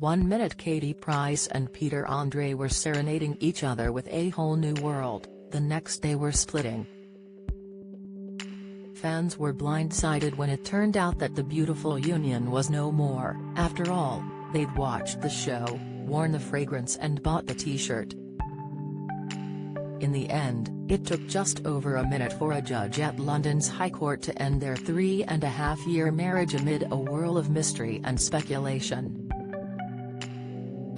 1 minute Katie Price and Peter Andre were serenading each other with A Whole New World, the next they were splitting. Fans were blindsided when it turned out that the beautiful union was no more. After all, they'd watched the show, worn the fragrance and bought the t-shirt. In the end, it took just over a minute for a judge at London's High Court to end their 3.5-year marriage amid a whirl of mystery and speculation.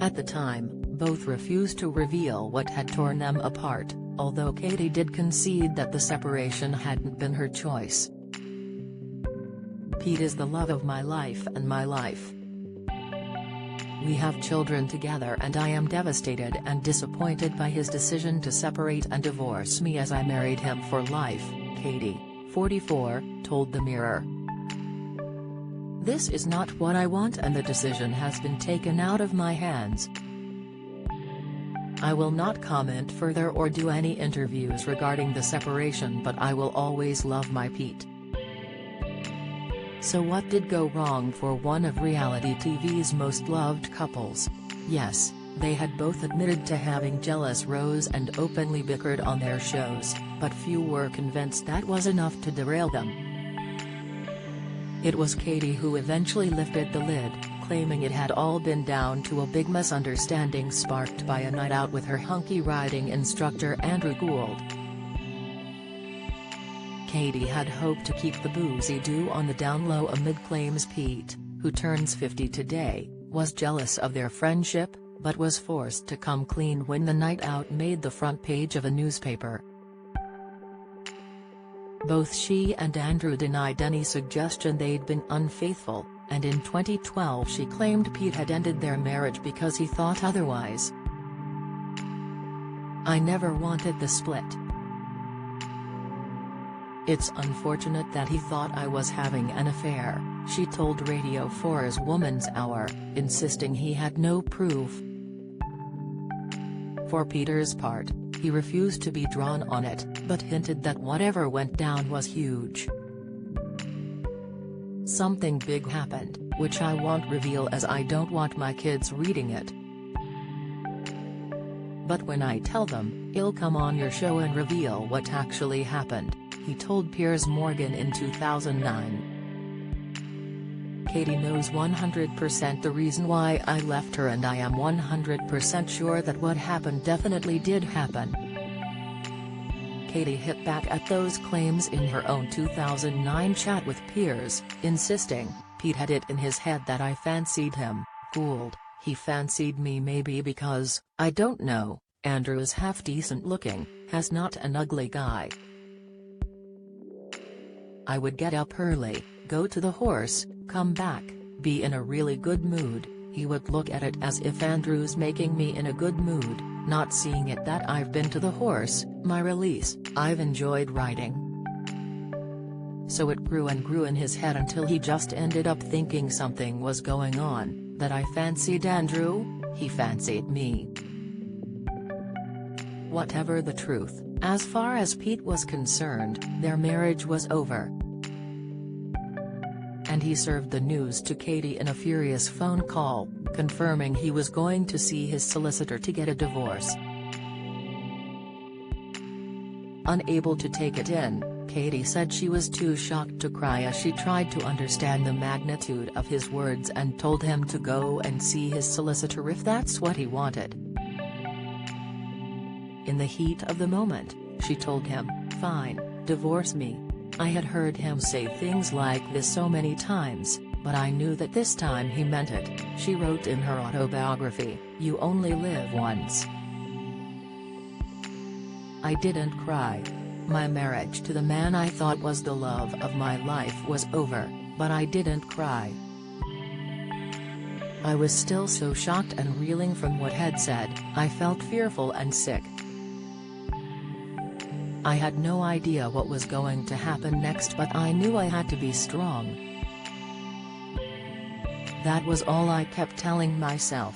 At the time, both refused to reveal what had torn them apart, although Katie did concede that the separation hadn't been her choice. "Pete is the love of my life and my life. We have children together and I am devastated and disappointed by his decision to separate and divorce me as I married him for life," Katie, 44, told the Mirror. "This is not what I want and the decision has been taken out of my hands. I will not comment further or do any interviews regarding the separation, but I will always love my Pete." So what did go wrong for one of reality TV's most loved couples? Yes, they had both admitted to having jealous rows and openly bickered on their shows, but few were convinced that was enough to derail them. It was Katie who eventually lifted the lid, claiming it had all been down to a big misunderstanding sparked by a night out with her hunky riding instructor Andrew Gould. Katie had hoped to keep the boozy duo on the down low amid claims Pete, who turns 50 today, was jealous of their friendship, but was forced to come clean when the night out made the front page of a newspaper. Both she and Andrew denied any suggestion they'd been unfaithful, and in 2012 she claimed Pete had ended their marriage because he thought otherwise. "I never wanted the split. It's unfortunate that he thought I was having an affair," she told Radio 4's Woman's Hour, insisting he had no proof. For Peter's part, he refused to be drawn on it, but hinted that whatever went down was huge. "Something big happened, which I won't reveal as I don't want my kids reading it. But when I tell them, I'll come on your show and reveal what actually happened," he told Piers Morgan in 2009. "Katie knows 100% the reason why I left her and I am 100% sure that what happened definitely did happen." Katie hit back at those claims in her own 2009 chat with Piers, insisting, "Pete had it in his head that I fancied him, Gould, he fancied me maybe because, I don't know, Andrew is half decent looking, has not an ugly guy. I would get up early, go to the horse, come back, be in a really good mood, he would look at it as if Andrew's making me in a good mood, not seeing it that I've been to the horse, my release, I've enjoyed riding." So it grew and grew in his head until he just ended up thinking something was going on, that I fancied Andrew, he fancied me. Whatever the truth, as far as Pete was concerned, their marriage was over. And he served the news to Katie in a furious phone call, confirming he was going to see his solicitor to get a divorce. Unable to take it in, Katie said she was too shocked to cry as she tried to understand the magnitude of his words and told him to go and see his solicitor if that's what he wanted. In the heat of the moment, she told him, "Fine, divorce me. I had heard him say things like this so many times, but I knew that this time he meant it," she wrote in her autobiography, "You only live once." "I didn't cry. My marriage to the man I thought was the love of my life was over, but I didn't cry. I was still so shocked and reeling from what had said, I felt fearful and sick. I had no idea what was going to happen next, but I knew I had to be strong. That was all I kept telling myself."